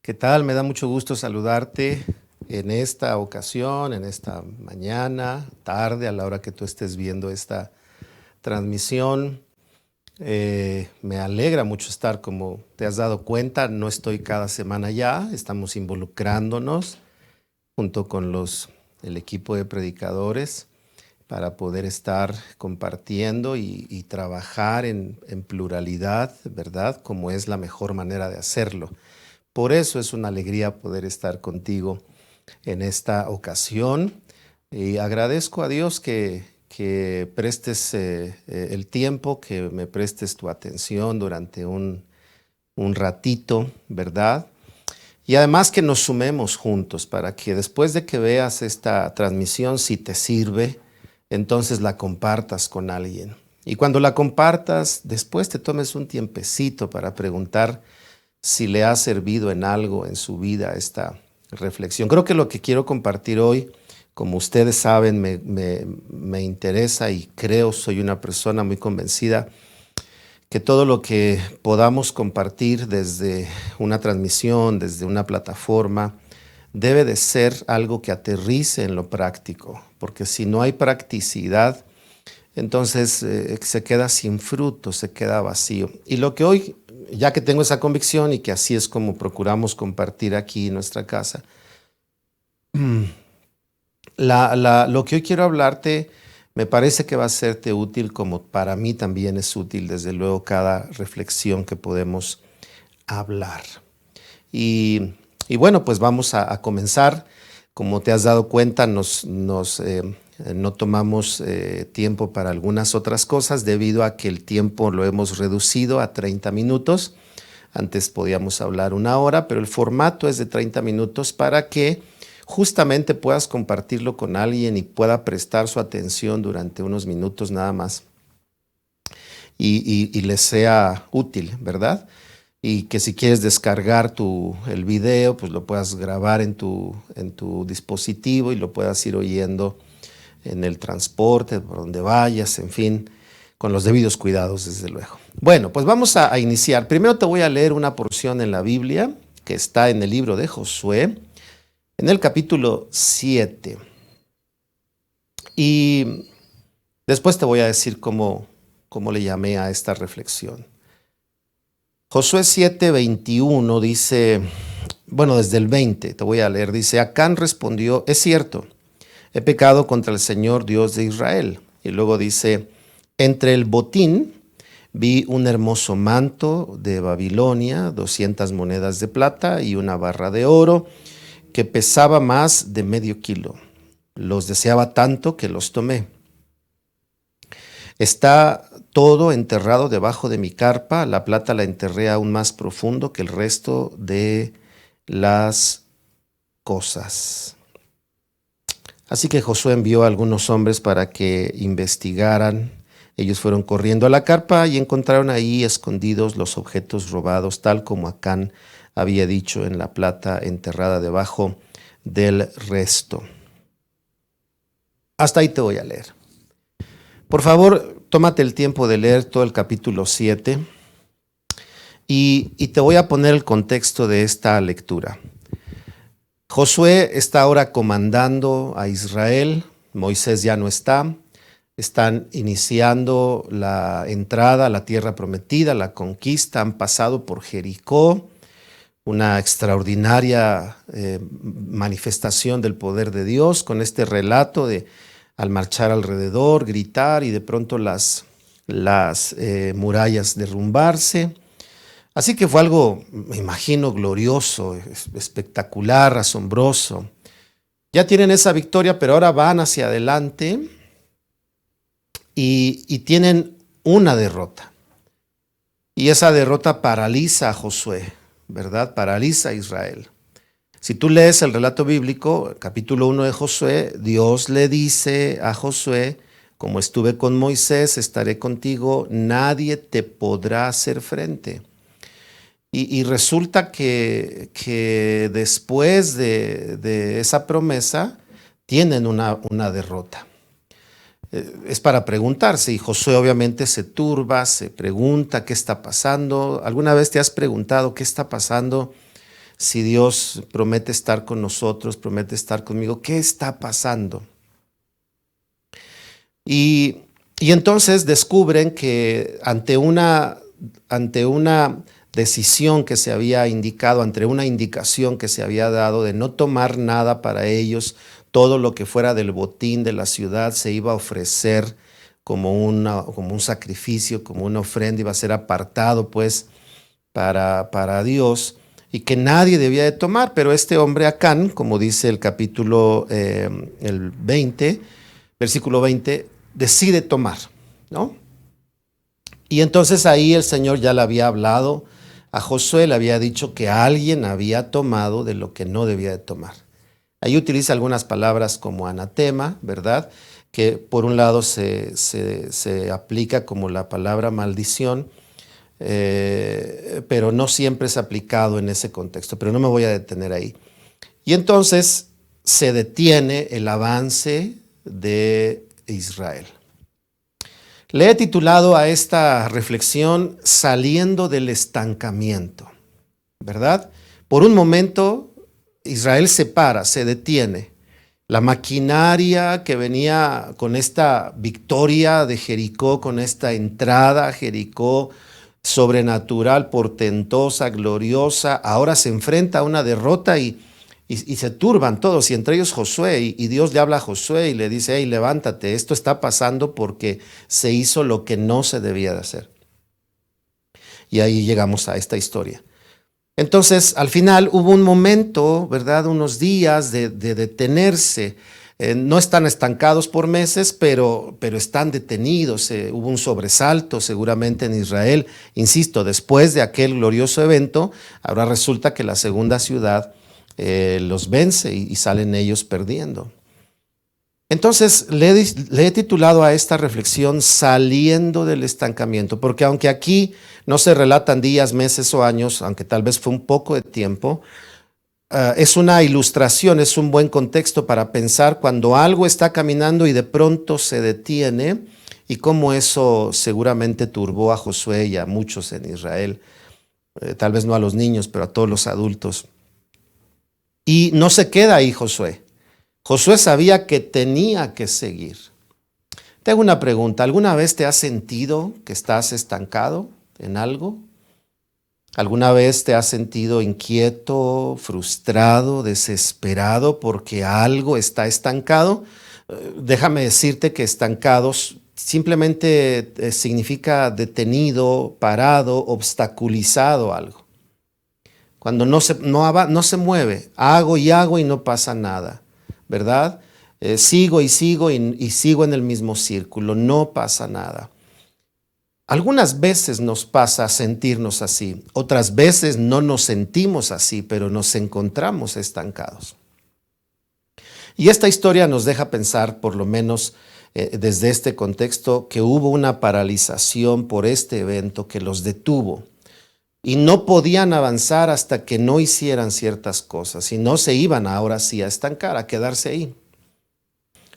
¿Qué tal? Me da mucho gusto saludarte en esta ocasión, en esta mañana, tarde, a la hora que tú estés viendo esta transmisión. Me alegra mucho estar, como te has dado cuenta, no estoy cada semana ya, estamos involucrándonos junto con el equipo de predicadores para poder estar compartiendo y trabajar en pluralidad, ¿verdad? Como es la mejor manera de hacerlo. Por eso es una alegría poder estar contigo en esta ocasión. Y agradezco a Dios que prestes el tiempo, que me prestes tu atención durante un ratito, ¿verdad? Y además que nos sumemos juntos para que después de que veas esta transmisión, si te sirve, entonces la compartas con alguien. Y cuando la compartas, después te tomes un tiempecito para preguntar si le ha servido en algo en su vida esta reflexión. Creo que lo que quiero compartir hoy, como ustedes saben, me interesa y creo, soy una persona muy convencida que todo lo que podamos compartir desde una transmisión, desde una plataforma, debe de ser algo que aterrice en lo práctico, porque si no hay practicidad, entonces se queda sin fruto, se queda vacío. Y lo que hoy, ya que tengo esa convicción y que así es como procuramos compartir aquí en nuestra casa, lo que hoy quiero hablarte me parece que va a serte útil, como para mí también es útil, desde luego, cada reflexión que podemos hablar. Y bueno, pues vamos a comenzar. Como te has dado cuenta, no tomamos tiempo para algunas otras cosas debido a que el tiempo lo hemos reducido a 30 minutos. Antes podíamos hablar una hora, pero el formato es de 30 minutos para que justamente puedas compartirlo con alguien y pueda prestar su atención durante unos minutos nada más y les sea útil, ¿verdad? Y que si quieres descargar el video, pues lo puedas grabar en tu dispositivo y lo puedas ir oyendo en el transporte, por donde vayas, en fin, con los debidos cuidados, desde luego. Bueno, pues vamos a iniciar. Primero te voy a leer una porción en la Biblia que está en el libro de Josué, en el capítulo 7. Y después te voy a decir cómo le llamé a esta reflexión. Josué 7:21 dice, bueno, desde el 20 te voy a leer, dice, Acán respondió, es cierto, he pecado contra el Señor Dios de Israel. Y luego dice, entre el botín vi un hermoso manto de Babilonia, 200 monedas de plata y una barra de oro que pesaba más de medio kilo. Los deseaba tanto que los tomé. Está todo enterrado debajo de mi carpa, la plata la enterré aún más profundo que el resto de las cosas. Así que Josué envió a algunos hombres para que investigaran. Ellos fueron corriendo a la carpa y encontraron ahí escondidos los objetos robados, tal como Acán había dicho, en la plata enterrada debajo del resto. Hasta ahí te voy a leer. Por favor, tómate el tiempo de leer todo el capítulo 7 y te voy a poner el contexto de esta lectura. Josué está ahora comandando a Israel, Moisés ya no está, están iniciando la entrada a la tierra prometida, la conquista, han pasado por Jericó, una extraordinaria manifestación del poder de Dios con este relato de al marchar alrededor, gritar y de pronto las murallas derrumbarse. Así que fue algo, me imagino, glorioso, espectacular, asombroso. Ya tienen esa victoria, pero ahora van hacia adelante y tienen una derrota. Y esa derrota paraliza a Josué, ¿verdad? Paraliza a Israel. Si tú lees el relato bíblico, capítulo 1 de Josué, Dios le dice a Josué, como estuve con Moisés, estaré contigo, nadie te podrá hacer frente. Y resulta que después de esa promesa, tienen una derrota. Es para preguntarse, y Josué obviamente se turba, se pregunta qué está pasando. ¿Alguna vez te has preguntado qué está pasando? si Dios promete estar con nosotros, promete estar conmigo, ¿qué está pasando? Y entonces descubren que ante una decisión que se había indicado, ante una indicación que se había dado de no tomar nada para ellos, todo lo que fuera del botín de la ciudad se iba a ofrecer como un sacrificio, como una ofrenda, iba a ser apartado pues para Dios, y que nadie debía de tomar. Pero este hombre Acán, como dice el capítulo el 20, versículo 20, decide tomar, ¿no? Y entonces ahí el Señor ya le había hablado a Josué, le había dicho que alguien había tomado de lo que no debía de tomar. Ahí utiliza algunas palabras como anatema, ¿verdad? Que por un lado se aplica como la palabra maldición, pero no siempre es aplicado en ese contexto, pero no me voy a detener ahí. Y entonces se detiene el avance de Israel. Le he titulado a esta reflexión Saliendo del estancamiento, ¿verdad? Por un momento Israel se para, se detiene. La maquinaria que venía con esta victoria de Jericó, con esta entrada a Jericó sobrenatural, portentosa, gloriosa, ahora se enfrenta a una derrota y se turban todos, y entre ellos Josué, y Dios le habla a Josué y le dice: hey, levántate, esto está pasando porque se hizo lo que no se debía de hacer. Y ahí llegamos a esta historia. Entonces, al final hubo un momento, ¿verdad? Unos días de detenerse. No están estancados por meses, pero están detenidos. Hubo un sobresalto seguramente en Israel. Insisto, después de aquel glorioso evento, ahora resulta que la segunda ciudad los vence y salen ellos perdiendo. Entonces le he titulado a esta reflexión Saliendo del estancamiento, porque aunque aquí no se relatan días, meses o años, aunque tal vez fue un poco de tiempo, es una ilustración, es un buen contexto para pensar cuando algo está caminando y de pronto se detiene, y cómo eso seguramente turbó a Josué y a muchos en Israel, tal vez no a los niños, pero a todos los adultos. Y no se queda ahí Josué. Josué sabía que tenía que seguir. Te hago una pregunta: ¿alguna vez te has sentido que estás estancado en algo? ¿Alguna vez te has sentido inquieto, frustrado, desesperado porque algo está estancado? Déjame decirte que estancados simplemente significa detenido, parado, obstaculizado algo. Cuando no se mueve, hago y no pasa nada, ¿verdad? Sigo y sigo en el mismo círculo, no pasa nada. Algunas veces nos pasa sentirnos así, otras veces no nos sentimos así, pero nos encontramos estancados. Y esta historia nos deja pensar, por lo menos desde este contexto, que hubo una paralización por este evento que los detuvo. Y no podían avanzar hasta que no hicieran ciertas cosas, y no se iban ahora sí a estancar, a quedarse ahí.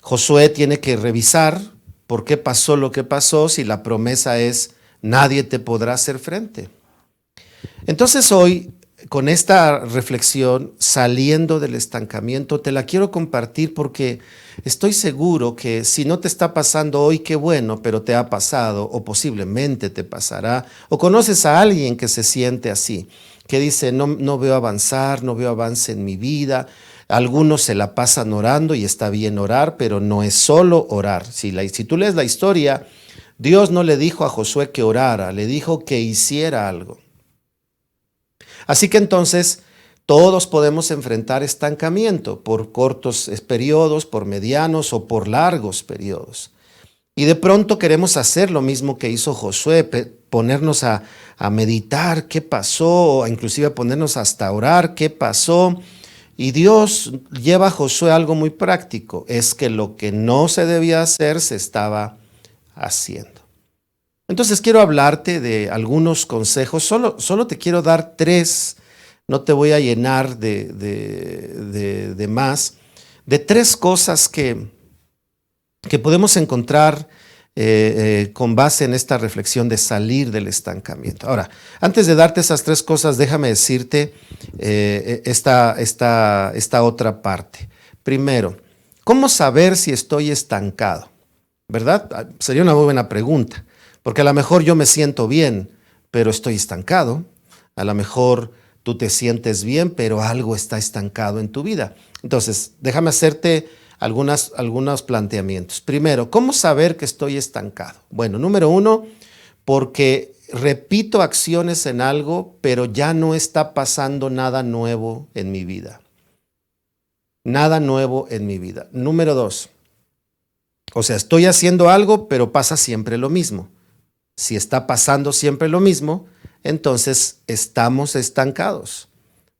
Josué tiene que revisar por qué pasó lo que pasó, si la promesa es: nadie te podrá hacer frente. Entonces hoy, con esta reflexión, saliendo del estancamiento, te la quiero compartir porque estoy seguro que si no te está pasando hoy, qué bueno, pero te ha pasado o posiblemente te pasará, o conoces a alguien que se siente así, que dice: no veo avanzar, no veo avance en mi vida. Algunos se la pasan orando y está bien orar, pero no es solo orar. Si tú lees la historia, Dios no le dijo a Josué que orara, le dijo que hiciera algo. Así que entonces todos podemos enfrentar estancamiento por cortos periodos, por medianos o por largos periodos. Y de pronto queremos hacer lo mismo que hizo Josué, ponernos a meditar qué pasó, o inclusive ponernos hasta orar qué pasó. Y Dios lleva a Josué a algo muy práctico: es que lo que no se debía hacer se estaba haciendo. Entonces quiero hablarte de algunos consejos, solo te quiero dar 3, no te voy a llenar de más, de 3 cosas que podemos encontrar con base en esta reflexión de salir del estancamiento. Ahora, antes de darte esas tres cosas, déjame decirte esta otra parte. Primero, ¿cómo saber si estoy estancado? ¿Verdad? Sería una muy buena pregunta, porque a lo mejor yo me siento bien, pero estoy estancado. A lo mejor tú te sientes bien, pero algo está estancado en tu vida. Entonces, déjame hacerte algunos planteamientos. Primero, ¿cómo saber que estoy estancado? Bueno, número uno, porque repito acciones en algo, pero ya no está pasando nada nuevo en mi vida. Nada nuevo en mi vida. Número dos, o sea, estoy haciendo algo, pero pasa siempre lo mismo. Si está pasando siempre lo mismo, entonces estamos estancados,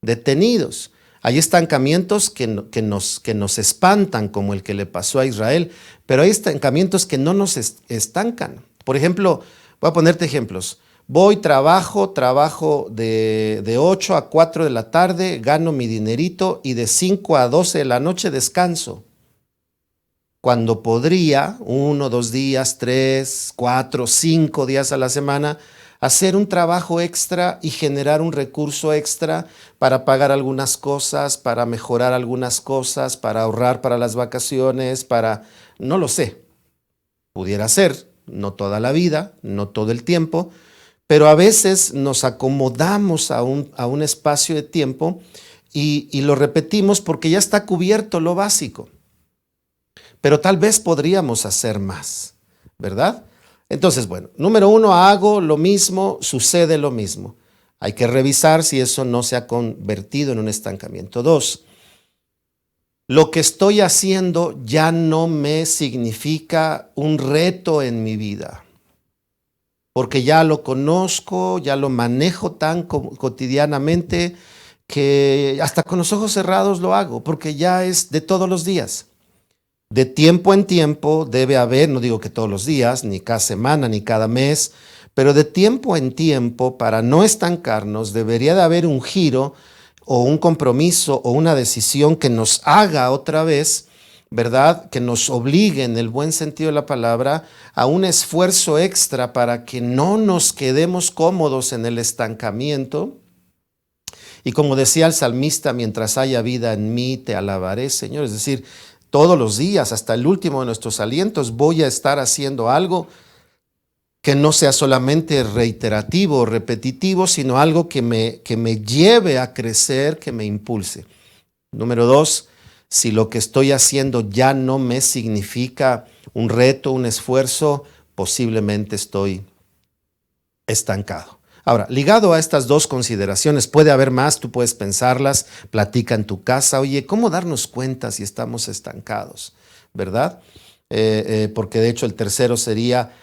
detenidos. Hay estancamientos que nos espantan, como el que le pasó a Israel, pero hay estancamientos que no nos estancan. Por ejemplo, voy a ponerte ejemplos. Trabajo de 8 a 4 de la tarde, gano mi dinerito y de 5 a 12 de la noche descanso. Cuando podría, 1, 2 días, 3, 4, 5 días a la semana, hacer un trabajo extra y generar un recurso extra para pagar algunas cosas, para mejorar algunas cosas, para ahorrar para las vacaciones, no lo sé, pudiera ser, no toda la vida, no todo el tiempo, pero a veces nos acomodamos a un espacio de tiempo y lo repetimos porque ya está cubierto lo básico. Pero tal vez podríamos hacer más, ¿verdad? Entonces, bueno, número uno, hago lo mismo, sucede lo mismo. Hay que revisar si eso no se ha convertido en un estancamiento. Dos, lo que estoy haciendo ya no me significa un reto en mi vida, porque ya lo conozco, ya lo manejo tan cotidianamente que hasta con los ojos cerrados lo hago, porque ya es de todos los días. De tiempo en tiempo debe haber, no digo que todos los días, ni cada semana, ni cada mes, pero de tiempo en tiempo, para no estancarnos, debería de haber un giro o un compromiso o una decisión que nos haga otra vez, ¿verdad? Que nos obligue, en el buen sentido de la palabra, a un esfuerzo extra para que no nos quedemos cómodos en el estancamiento. Y como decía el salmista, mientras haya vida en mí, te alabaré, Señor. Es decir, todos los días, hasta el último de nuestros alientos, voy a estar haciendo algo que no sea solamente reiterativo o repetitivo, sino algo que me lleve a crecer, que me impulse. Número dos, si lo que estoy haciendo ya no me significa un reto, un esfuerzo, posiblemente estoy estancado. Ahora, ligado a estas dos consideraciones, puede haber más, tú puedes pensarlas, platica en tu casa, oye, ¿cómo darnos cuenta si estamos estancados? ¿Verdad? Porque de hecho el tercero sería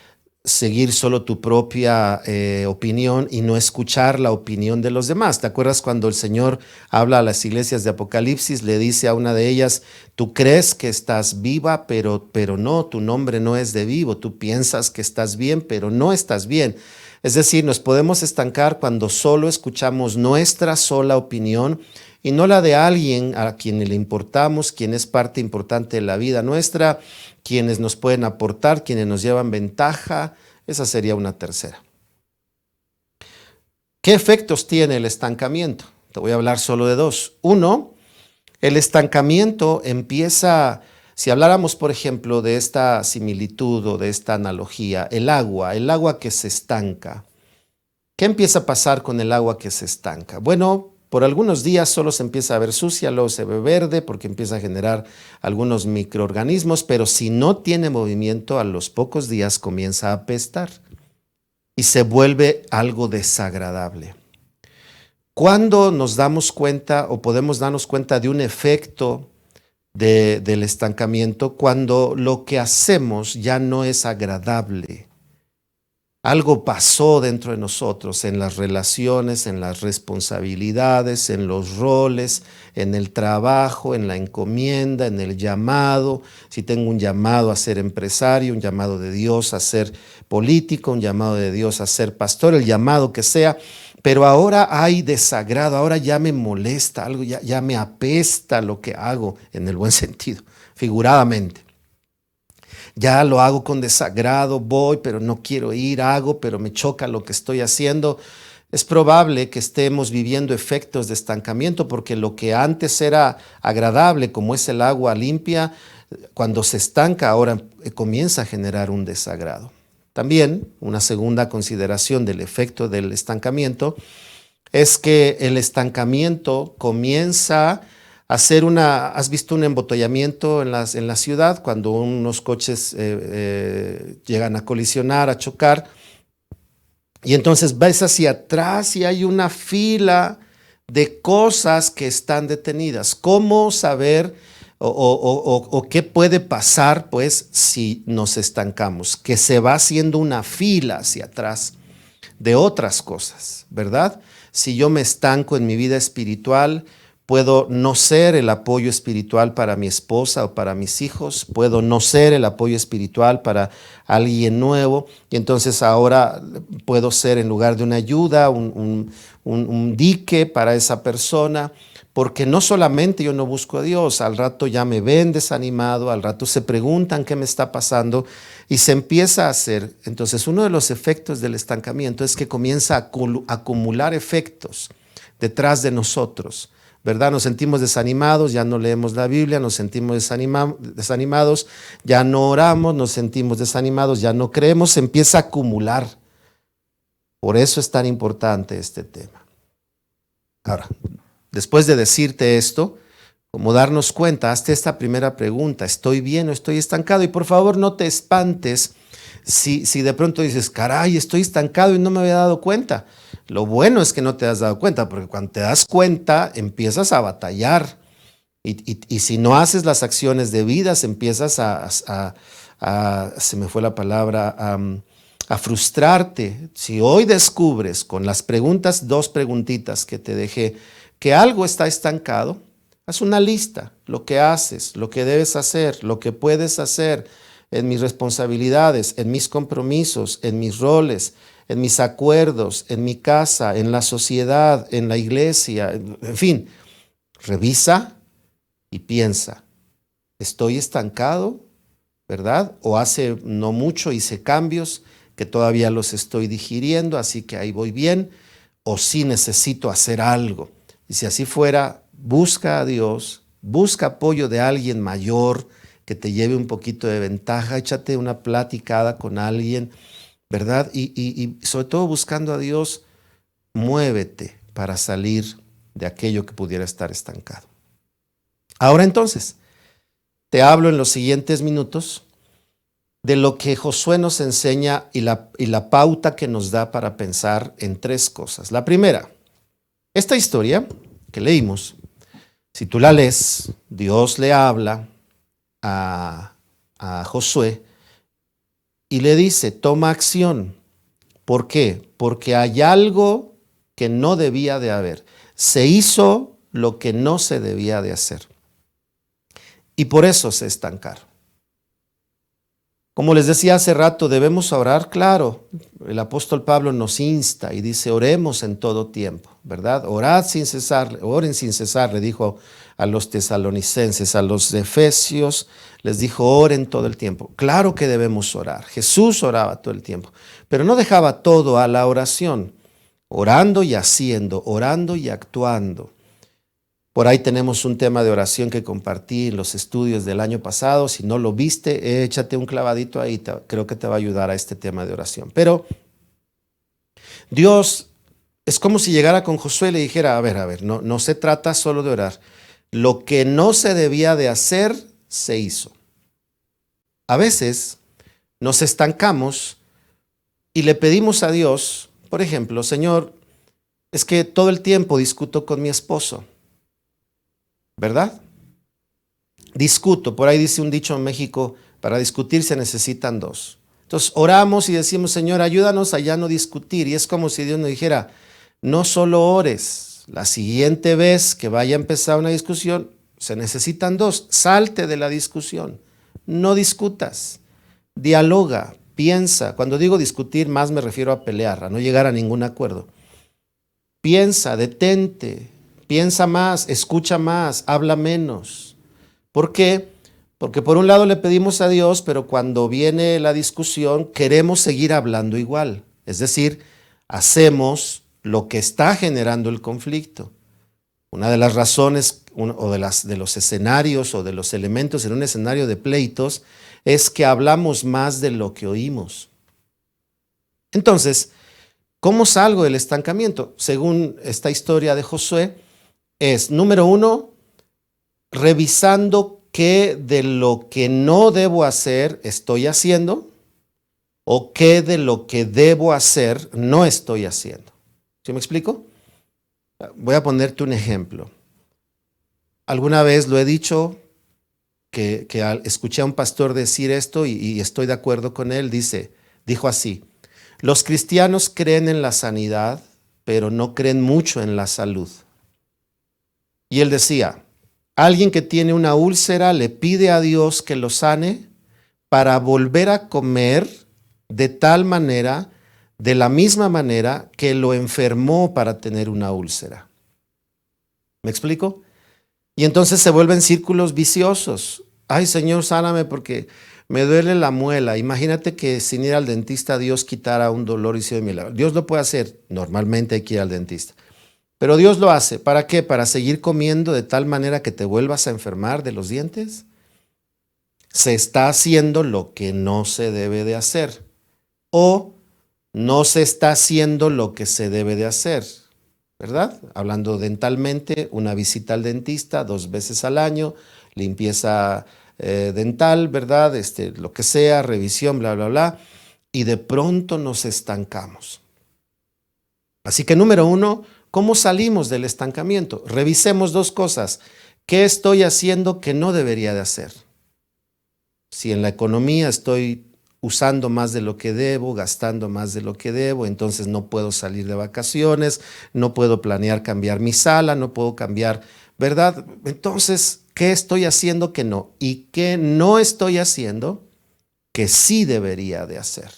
seguir solo tu propia opinión y no escuchar la opinión de los demás. ¿Te acuerdas cuando el Señor habla a las iglesias de Apocalipsis? Le dice a una de ellas, tú crees que estás viva, pero no, tu nombre no es de vivo. Tú piensas que estás bien, pero no estás bien. Es decir, nos podemos estancar cuando solo escuchamos nuestra sola opinión y no la de alguien a quien le importamos, quien es parte importante de la vida nuestra, quienes nos pueden aportar, quienes nos llevan ventaja. Esa sería una tercera. ¿Qué efectos tiene el estancamiento? Te voy a hablar solo de dos. Uno, el estancamiento empieza, si habláramos, por ejemplo, de esta similitud o de esta analogía, el agua que se estanca. ¿Qué empieza a pasar con el agua que se estanca? Bueno, por algunos días solo se empieza a ver sucia, luego se ve verde porque empieza a generar algunos microorganismos, pero si no tiene movimiento, a los pocos días comienza a apestar y se vuelve algo desagradable. ¿Cuándo nos damos cuenta o podemos darnos cuenta de un efecto del estancamiento? Cuando lo que hacemos ya no es agradable. Algo pasó dentro de nosotros, en las relaciones, en las responsabilidades, en los roles, en el trabajo, en la encomienda, en el llamado. Si tengo un llamado a ser empresario, un llamado de Dios a ser político, un llamado de Dios a ser pastor, el llamado que sea, pero ahora hay desagrado, ahora ya me molesta algo, ya me apesta lo que hago, en el buen sentido, figuradamente. ya lo hago con desagrado, voy, pero no quiero ir, hago, pero me choca lo que estoy haciendo. Es probable que estemos viviendo efectos de estancamiento porque lo que antes era agradable, como es el agua limpia, cuando se estanca ahora comienza a generar un desagrado. También una segunda consideración del efecto del estancamiento es que el estancamiento comienza a ser ¿has visto un embotellamiento en la ciudad cuando unos coches llegan a colisionar, a chocar? Y entonces ves hacia atrás y hay una fila de cosas que están detenidas. ¿Cómo saber o qué puede pasar, pues, si nos estancamos? Que se va haciendo una fila hacia atrás de otras cosas, ¿verdad? Si yo me estanco en mi vida espiritual, puedo no ser el apoyo espiritual para mi esposa o para mis hijos, puedo no ser el apoyo espiritual para alguien nuevo, y entonces ahora puedo ser, en lugar de una ayuda, un dique para esa persona, porque no solamente yo no busco a Dios, al rato ya me ven desanimado, al rato se preguntan qué me está pasando y se empieza a hacer. Entonces uno de los efectos del estancamiento es que comienza a acumular efectos detrás de nosotros, ¿verdad? Nos sentimos desanimados, ya no leemos la Biblia, nos sentimos desanimados, ya no oramos, nos sentimos desanimados, ya no creemos, se empieza a acumular. Por eso es tan importante este tema. Ahora, después de decirte esto, como darnos cuenta, hazte esta primera pregunta: ¿estoy bien o estoy estancado? Y por favor no te espantes si de pronto dices, caray, estoy estancado y no me había dado cuenta. Lo bueno es que no te has dado cuenta, porque cuando te das cuenta empiezas a batallar. Y si no haces las acciones debidas, empiezas se me fue la palabra, a frustrarte. Si hoy descubres con las preguntas, 2 preguntitas que te dejé, que algo está estancado, haz una lista, lo que haces, lo que debes hacer, lo que puedes hacer en mis responsabilidades, en mis compromisos, en mis roles, en mis acuerdos, en mi casa, en la sociedad, en la iglesia, en fin. Revisa y piensa, ¿estoy estancado? ¿Verdad? O hace no mucho hice cambios que todavía los estoy digiriendo, así que ahí voy bien, o sí necesito hacer algo. Y si así fuera, busca a Dios, busca apoyo de alguien mayor que te lleve un poquito de ventaja, échate una platicada con alguien, ¿verdad? Y sobre todo buscando a Dios, muévete para salir de aquello que pudiera estar estancado. Ahora entonces, te hablo en los siguientes minutos de lo que Josué nos enseña y la pauta que nos da para pensar en 3 cosas. La primera, esta historia que leímos, si tú la lees, Dios le habla a Josué y le dice, toma acción. ¿Por qué? Porque hay algo que no debía de haber. Se hizo lo que no se debía de hacer. Y por eso se estancaron. Como les decía hace rato, debemos orar, claro. El apóstol Pablo nos insta y dice, oremos en todo tiempo, ¿verdad? Orad sin cesar, oren sin cesar, le dijo a los tesalonicenses, a los efesios, les dijo, oren todo el tiempo. Claro que debemos orar. Jesús oraba todo el tiempo, pero no dejaba todo a la oración, orando y haciendo, orando y actuando. Por ahí tenemos un tema de oración que compartí en los estudios del año pasado. Si no lo viste, échate un clavadito ahí. Creo que te va a ayudar a este tema de oración. Pero Dios es como si llegara con Josué y le dijera, a ver, no se trata solo de orar. Lo que no se debía de hacer, se hizo. A veces nos estancamos y le pedimos a Dios, por ejemplo, Señor, es que todo el tiempo discuto con mi esposo. ¿Verdad? Discuto, por ahí dice un dicho en México, para discutir se necesitan 2. Entonces oramos y decimos, Señor, ayúdanos a ya no discutir. Y es como si Dios nos dijera, no solo ores, la siguiente vez que vaya a empezar una discusión, se necesitan 2. Salte de la discusión, no discutas, dialoga, piensa. Cuando digo discutir, más me refiero a pelear, a no llegar a ningún acuerdo. Piensa, detente. Piensa más, escucha más, habla menos. ¿Por qué? Porque por un lado le pedimos a Dios, pero cuando viene la discusión queremos seguir hablando igual. Es decir, hacemos lo que está generando el conflicto. Una de las razones o de los escenarios o de los elementos en un escenario de pleitos es que hablamos más de lo que oímos. Entonces, ¿cómo salgo del estancamiento? Según esta historia de Josué, es, número uno, revisando qué de lo que no debo hacer estoy haciendo o qué de lo que debo hacer no estoy haciendo. ¿Sí me explico? Voy a ponerte un ejemplo. Alguna vez lo he dicho, que escuché a un pastor decir esto y estoy de acuerdo con él. Dijo así: los cristianos creen en la sanidad, pero no creen mucho en la salud. Y él decía, alguien que tiene una úlcera le pide a Dios que lo sane para volver a comer de la misma manera que lo enfermó para tener una úlcera. ¿Me explico? Y entonces se vuelven círculos viciosos. Ay, Señor, sáname porque me duele la muela. Imagínate que sin ir al dentista Dios quitara un dolor y hiciera un milagro. Dios lo puede hacer. Normalmente hay que ir al dentista. Pero Dios lo hace. ¿Para qué? ¿Para seguir comiendo de tal manera que te vuelvas a enfermar de los dientes? Se está haciendo lo que no se debe de hacer. O no se está haciendo lo que se debe de hacer. ¿Verdad? Hablando dentalmente, una visita al dentista 2 veces al año, limpieza dental, ¿verdad? Lo que sea, revisión, bla, bla, bla. Y de pronto nos estancamos. Así que número uno, ¿cómo salimos del estancamiento? Revisemos 2 cosas. ¿Qué estoy haciendo que no debería de hacer? Si en la economía estoy usando más de lo que debo, gastando más de lo que debo, entonces no puedo salir de vacaciones, no puedo planear cambiar mi sala, no puedo cambiar, ¿verdad? Entonces, ¿qué estoy haciendo que no? ¿Y qué no estoy haciendo que sí debería de hacer?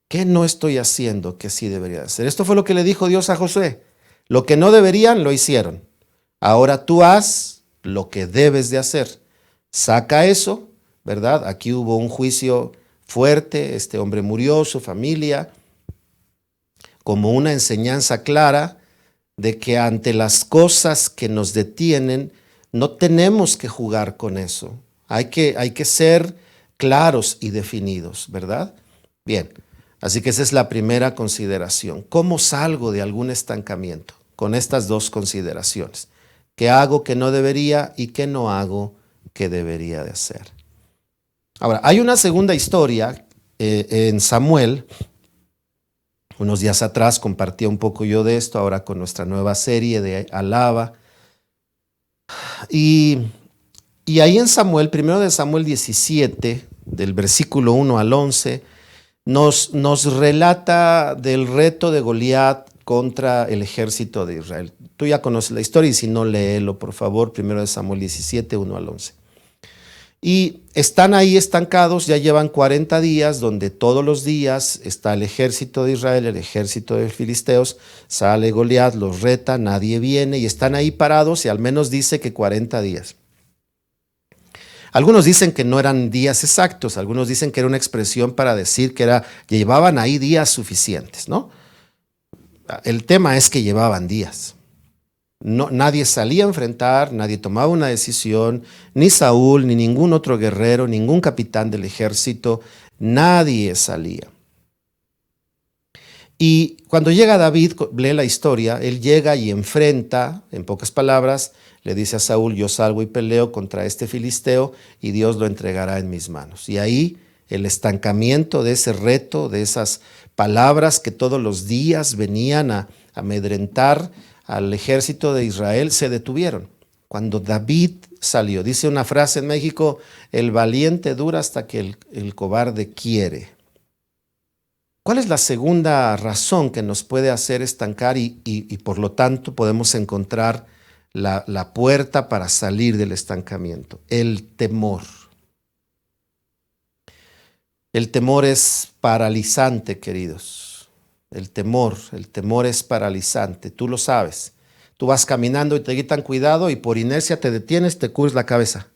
¿Qué no estoy haciendo que sí debería de hacer? Esto fue lo que le dijo Dios a Josué. Lo que no deberían, lo hicieron. Ahora tú haz lo que debes de hacer. Saca eso, ¿verdad? Aquí hubo un juicio fuerte, este hombre murió, su familia, como una enseñanza clara de que ante las cosas que nos detienen, no tenemos que jugar con eso. Hay que ser claros y definidos, ¿verdad? Bien, así que esa es la primera consideración. ¿Cómo salgo de algún estancamiento? Con estas 2 consideraciones. ¿Qué hago que no debería y qué no hago que debería de hacer? Ahora, hay una segunda historia en Samuel. Unos días atrás compartía un poco yo de esto, ahora con nuestra nueva serie de Alaba. Y ahí en Samuel, primero de Samuel 17, del versículo 1 al 11, nos relata del reto de Goliat contra el ejército de Israel. Tú ya conoces la historia y si no, léelo, por favor, primero de Samuel 17, 1 al 11. Y están ahí estancados, ya llevan 40 días, donde todos los días está el ejército de Israel, el ejército de filisteos, sale Goliat, los reta, nadie viene y están ahí parados y al menos dice que 40 días. Algunos dicen que no eran días exactos, algunos dicen que era una expresión para decir que llevaban ahí días suficientes, ¿no? El tema es que llevaban días. No, nadie salía a enfrentar, nadie tomaba una decisión, ni Saúl, ni ningún otro guerrero, ningún capitán del ejército, nadie salía. Y cuando llega David, lee la historia, él llega y enfrenta, en pocas palabras, le dice a Saúl, yo salgo y peleo contra este filisteo y Dios lo entregará en mis manos. Y ahí el estancamiento de ese reto, de esas palabras que todos los días venían a amedrentar al ejército de Israel, se detuvieron. Cuando David salió, dice una frase en México, el valiente dura hasta que el cobarde quiere. ¿Cuál es la segunda razón que nos puede hacer estancar y por lo tanto podemos encontrar la puerta para salir del estancamiento? El temor. El temor es paralizante, queridos. El temor es paralizante, tú lo sabes. Tú vas caminando y te gritan cuidado y por inercia te detienes, te cubres la cabeza.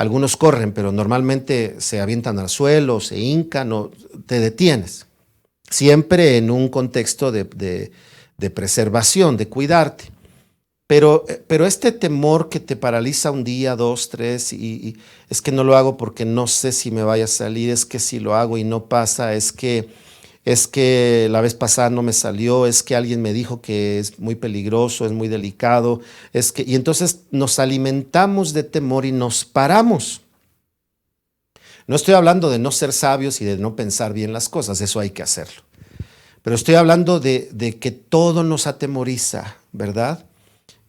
Algunos corren, pero normalmente se avientan al suelo, se hincan o te detienes. Siempre en un contexto de preservación, de cuidarte. Pero este temor que te paraliza un día, dos, tres, y es que no lo hago porque no sé si me vaya a salir, es que si lo hago y no pasa, es que la vez pasada no me salió, es que alguien me dijo que es muy peligroso, es muy delicado, y entonces nos alimentamos de temor y nos paramos. No estoy hablando de no ser sabios y de no pensar bien las cosas, eso hay que hacerlo. Pero estoy hablando de que todo nos atemoriza, ¿verdad?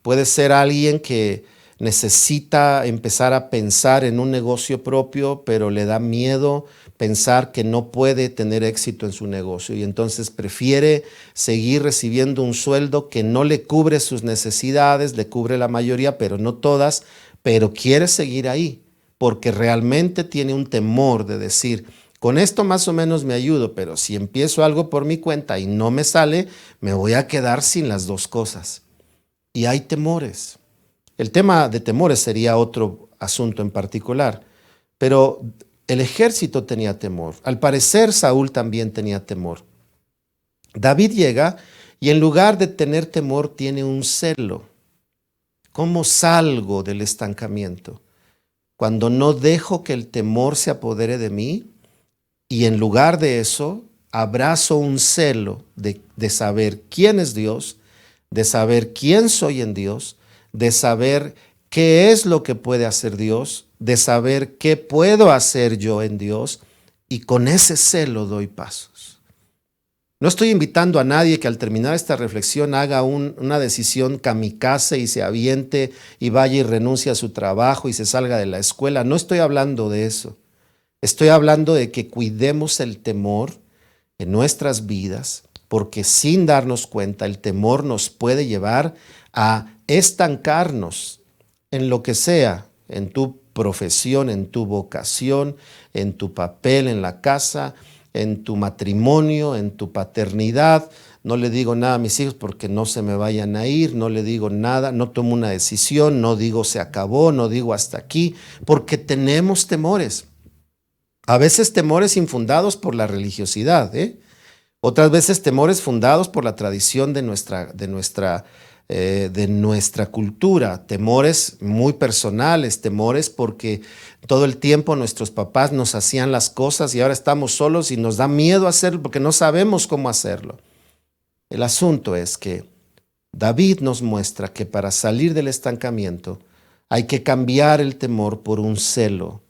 Puede ser alguien que necesita empezar a pensar en un negocio propio, pero le da miedo pensar que no puede tener éxito en su negocio y entonces prefiere seguir recibiendo un sueldo que no le cubre sus necesidades, le cubre la mayoría, pero no todas, pero quiere seguir ahí porque realmente tiene un temor de decir, con esto más o menos me ayudo, pero si empiezo algo por mi cuenta y no me sale, me voy a quedar sin las dos cosas. Y hay temores. El tema de temores sería otro asunto en particular, pero el ejército tenía temor. Al parecer Saúl también tenía temor. David llega y en lugar de tener temor tiene un celo. ¿Cómo salgo del estancamiento? Cuando no dejo que el temor se apodere de mí y en lugar de eso abrazo un celo de saber quién es Dios, de saber quién soy en Dios, de saber qué es lo que puede hacer Dios, de saber qué puedo hacer yo en Dios, y con ese celo doy pasos. No estoy invitando a nadie que al terminar esta reflexión haga una decisión kamikaze y se aviente y vaya y renuncie a su trabajo y se salga de la escuela. No estoy hablando de eso. Estoy hablando de que cuidemos el temor en nuestras vidas, porque sin darnos cuenta el temor nos puede llevar a estancarnos en lo que sea, en tu profesión, en tu vocación, en tu papel en la casa, en tu matrimonio, en tu paternidad. No le digo nada a mis hijos porque no se me vayan a ir, no le digo nada, no tomo una decisión, no digo se acabó, no digo hasta aquí, porque tenemos temores. A veces temores infundados por la religiosidad, otras veces temores fundados por la tradición de nuestra cultura, temores muy personales, temores porque todo el tiempo nuestros papás nos hacían las cosas y ahora estamos solos y nos da miedo hacerlo porque no sabemos cómo hacerlo. El asunto es que David nos muestra que para salir del estancamiento hay que cambiar el temor por un celo,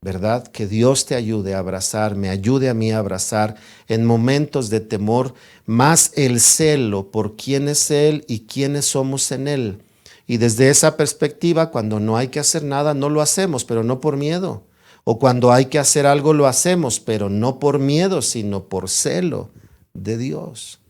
¿verdad? Que Dios te ayude a abrazar, me ayude a mí a abrazar en momentos de temor, más el celo por quién es Él y quiénes somos en Él. Y desde esa perspectiva, cuando no hay que hacer nada, no lo hacemos, pero no por miedo. O cuando hay que hacer algo, lo hacemos, pero no por miedo, sino por celo de Dios.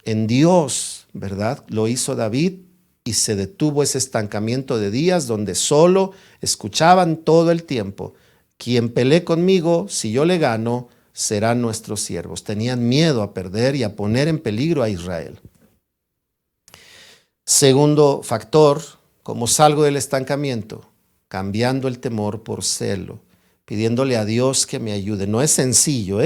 En Dios, ¿verdad? Lo hizo David. Y se detuvo ese estancamiento de días donde solo escuchaban todo el tiempo, quien pelee conmigo, si yo le gano, serán nuestros siervos. Tenían miedo a perder y a poner en peligro a Israel. Segundo factor, ¿cómo salgo del estancamiento? Cambiando el temor por celo, pidiéndole a Dios que me ayude. No es sencillo,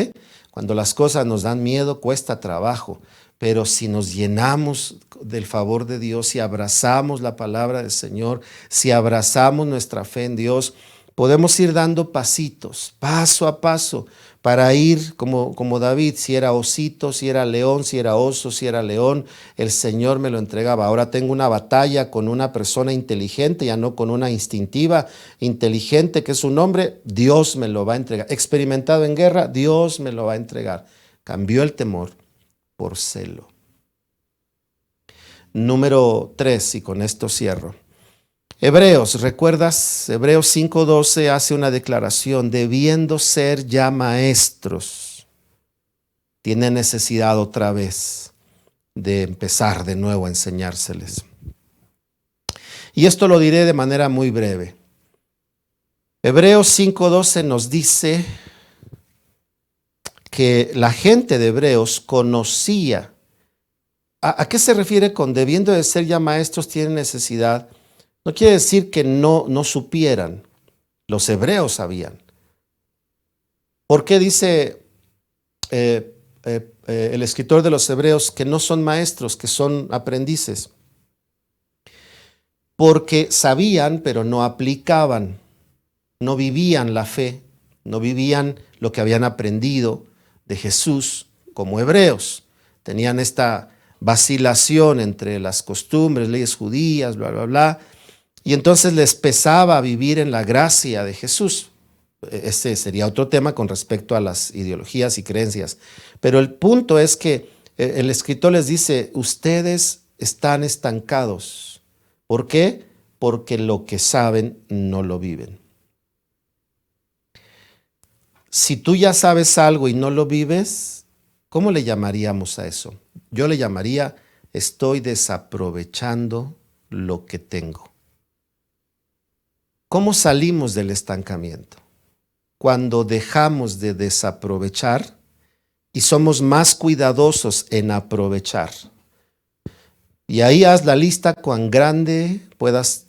Cuando las cosas nos dan miedo, cuesta trabajo. Pero si nos llenamos del favor de Dios, si abrazamos la palabra del Señor, si abrazamos nuestra fe en Dios, podemos ir dando pasitos, paso a paso, para ir como David, si era osito, si era león, si era oso, si era león, el Señor me lo entregaba. Ahora tengo una batalla con una persona inteligente, ya no con una instintiva, inteligente, que es un hombre, Dios me lo va a entregar. Experimentado en guerra, Dios me lo va a entregar. Cambió el temor por celo. Número 3, y con esto cierro. Hebreos, ¿recuerdas? Hebreos 5:12 hace una declaración, debiendo ser ya maestros, tiene necesidad otra vez de empezar de nuevo a enseñárseles. Y esto lo diré de manera muy breve. Hebreos 5:12 nos dice que la gente de Hebreos conocía. ¿A qué se refiere con debiendo de ser ya maestros tienen necesidad? No quiere decir que no supieran. Los hebreos sabían. ¿Por qué dice el escritor de los Hebreos que no son maestros, que son aprendices? Porque sabían, pero no aplicaban, no vivían la fe, no vivían lo que habían aprendido de Jesús como hebreos. Tenían esta vacilación entre las costumbres, leyes judías, bla, bla, bla, y entonces les pesaba vivir en la gracia de Jesús. Este sería otro tema con respecto a las ideologías y creencias. Pero el punto es que el escritor les dice, ustedes están estancados. ¿Por qué? Porque lo que saben no lo viven. Si tú ya sabes algo y no lo vives, ¿cómo le llamaríamos a eso? Yo le llamaría, estoy desaprovechando lo que tengo. ¿Cómo salimos del estancamiento? Cuando dejamos de desaprovechar y somos más cuidadosos en aprovechar. Y ahí haz la lista cuán grande puedas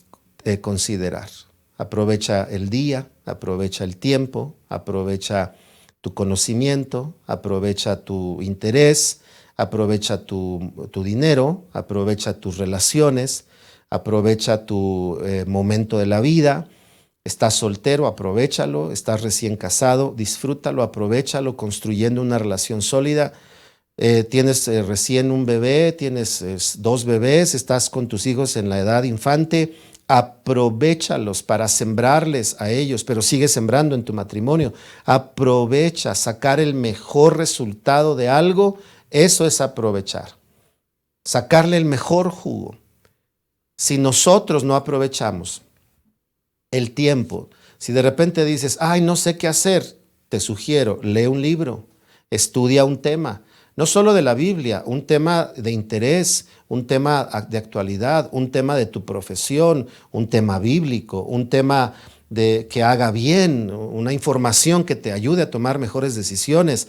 considerar. Aprovecha el día, aprovecha el tiempo, aprovecha tu conocimiento, aprovecha tu interés, aprovecha tu dinero, aprovecha tus relaciones, aprovecha tu momento de la vida. Estás soltero, aprovéchalo. Estás recién casado, disfrútalo, aprovéchalo, construyendo una relación sólida. Tienes recién un bebé, tienes 2 bebés, estás con tus hijos en la edad infante, aprovéchalos para sembrarles a ellos, pero sigue sembrando en tu matrimonio. Aprovecha, sacar el mejor resultado de algo, eso es aprovechar. Sacarle el mejor jugo. Si nosotros no aprovechamos el tiempo, si de repente dices, ay, no sé qué hacer, te sugiero, lee un libro, estudia un tema. No solo de la Biblia, un tema de interés, un tema de actualidad, un tema de tu profesión, un tema bíblico, un tema que haga bien, una información que te ayude a tomar mejores decisiones.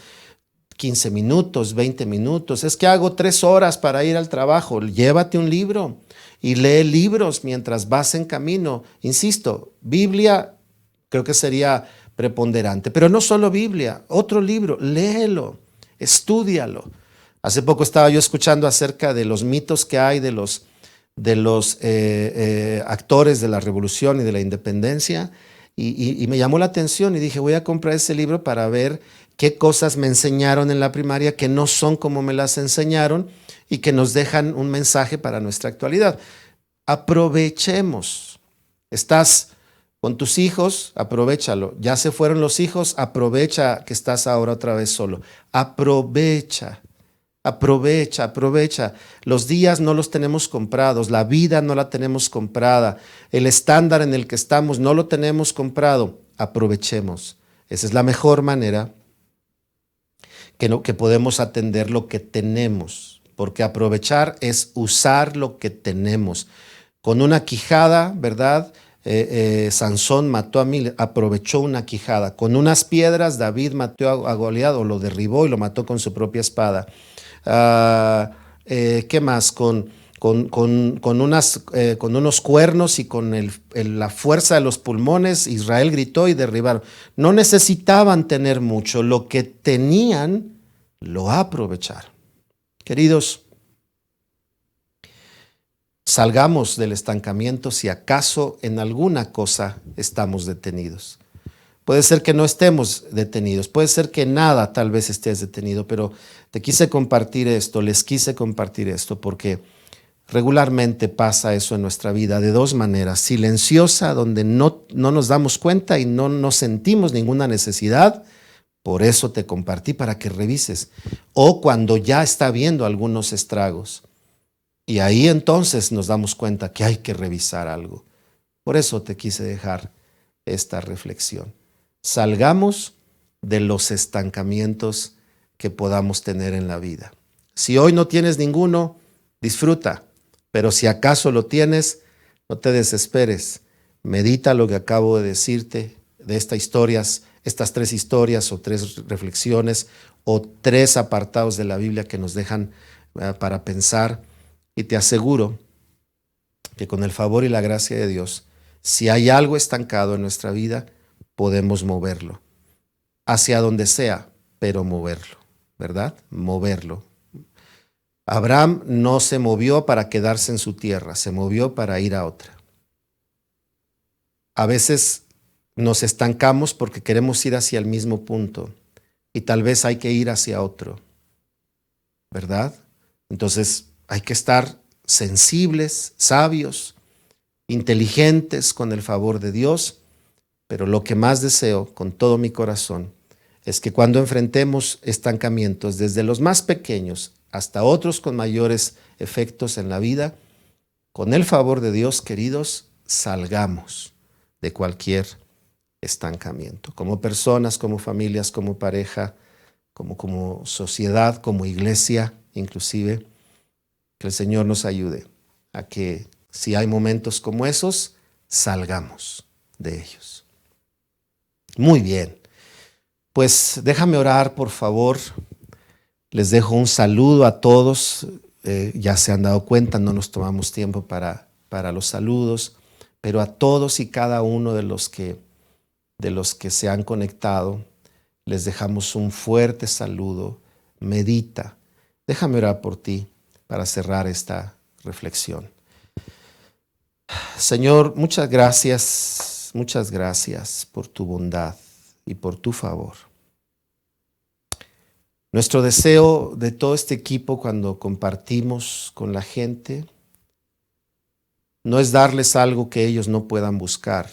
15 minutos, 20 minutos. Es que hago 3 horas para ir al trabajo. Llévate un libro y lee libros mientras vas en camino. Insisto, Biblia creo que sería preponderante, pero no solo Biblia, otro libro, léelo. Estúdialo. Hace poco estaba yo escuchando acerca de los mitos que hay de los actores de la Revolución y de la Independencia y me llamó la atención y dije, voy a comprar ese libro para ver qué cosas me enseñaron en la primaria que no son como me las enseñaron y que nos dejan un mensaje para nuestra actualidad. Aprovechemos. Estás con tus hijos, aprovéchalo. Ya se fueron los hijos, aprovecha que estás ahora otra vez solo. Aprovecha, aprovecha, aprovecha. Los días no los tenemos comprados, la vida no la tenemos comprada, el estándar en el que estamos no lo tenemos comprado. Aprovechemos. Esa es la mejor manera que podemos atender lo que tenemos, porque aprovechar es usar lo que tenemos. Con una quijada, ¿verdad? Sansón mató a 1000, aprovechó una quijada. Con unas piedras David mató a Goliat o lo derribó y lo mató con su propia espada. ¿Qué más? Con unos cuernos y con la fuerza de los pulmones, Israel gritó y derribaron. No necesitaban tener mucho, lo que tenían lo aprovecharon. Queridos, salgamos del estancamiento si acaso en alguna cosa estamos detenidos. Puede ser que no estemos detenidos, puede ser que nada tal vez estés detenido, pero te quise compartir esto, les quise compartir esto porque regularmente pasa eso en nuestra vida de 2 maneras. Silenciosa, donde no nos damos cuenta y no sentimos ninguna necesidad. Por eso te compartí para que revises. O cuando ya está viendo algunos estragos. Y ahí entonces nos damos cuenta que hay que revisar algo. Por eso te quise dejar esta reflexión. Salgamos de los estancamientos que podamos tener en la vida. Si hoy no tienes ninguno, disfruta. Pero si acaso lo tienes, no te desesperes. Medita lo que acabo de decirte de estas 3 historias o 3 reflexiones o 3 apartados de la Biblia que nos dejan para pensar. Y te aseguro que con el favor y la gracia de Dios, si hay algo estancado en nuestra vida, podemos moverlo, hacia donde sea, pero moverlo, ¿verdad? Moverlo. Abraham no se movió para quedarse en su tierra, se movió para ir a otra. A veces nos estancamos porque queremos ir hacia el mismo punto y tal vez hay que ir hacia otro, ¿verdad? Entonces hay que estar sensibles, sabios, inteligentes con el favor de Dios, pero lo que más deseo con todo mi corazón es que cuando enfrentemos estancamientos, desde los más pequeños hasta otros con mayores efectos en la vida, con el favor de Dios, queridos, salgamos de cualquier estancamiento, como personas, como familias, como pareja, como sociedad, como iglesia, inclusive. Que el Señor nos ayude a que si hay momentos como esos, salgamos de ellos. Muy bien. Pues déjame orar, por favor. Les dejo un saludo a todos. Ya se han dado cuenta, no nos tomamos tiempo para los saludos, pero a todos y cada uno de los que se han conectado, les dejamos un fuerte saludo. Medita. Déjame orar por ti para cerrar esta reflexión. Señor, muchas gracias por tu bondad y por tu favor. Nuestro deseo de todo este equipo cuando compartimos con la gente no es darles algo que ellos no puedan buscar,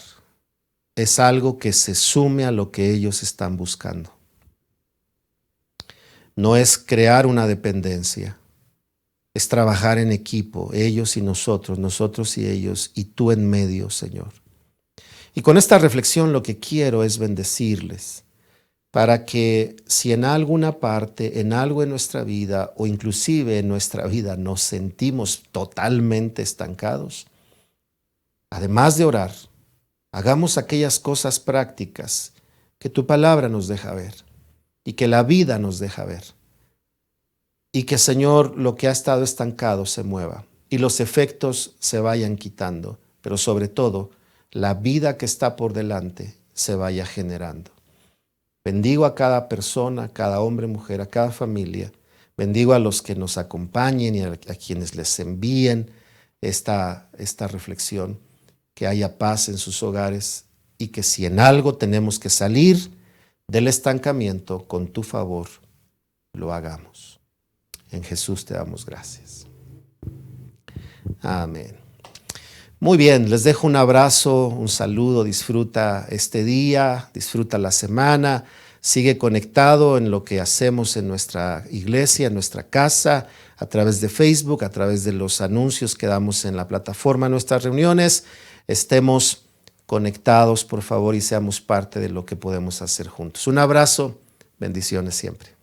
es algo que se sume a lo que ellos están buscando. No es crear una dependencia, es trabajar en equipo, ellos y nosotros, nosotros y ellos, y tú en medio, Señor. Y con esta reflexión lo que quiero es bendecirles, para que si en alguna parte, en algo en nuestra vida, o inclusive en nuestra vida nos sentimos totalmente estancados, además de orar, hagamos aquellas cosas prácticas que tu palabra nos deja ver y que la vida nos deja ver. Y que, Señor, lo que ha estado estancado se mueva y los efectos se vayan quitando, pero sobre todo, la vida que está por delante se vaya generando. Bendigo a cada persona, a cada hombre, mujer, a cada familia. Bendigo a los que nos acompañen y a quienes les envíen esta reflexión. Que haya paz en sus hogares y que si en algo tenemos que salir del estancamiento, con tu favor, lo hagamos. En Jesús te damos gracias. Amén. Muy bien, les dejo un abrazo, un saludo, disfruta este día, disfruta la semana, sigue conectado en lo que hacemos en nuestra iglesia, en nuestra casa, a través de Facebook, a través de los anuncios que damos en la plataforma, nuestras reuniones. Estemos conectados, por favor, y seamos parte de lo que podemos hacer juntos. Un abrazo, bendiciones siempre.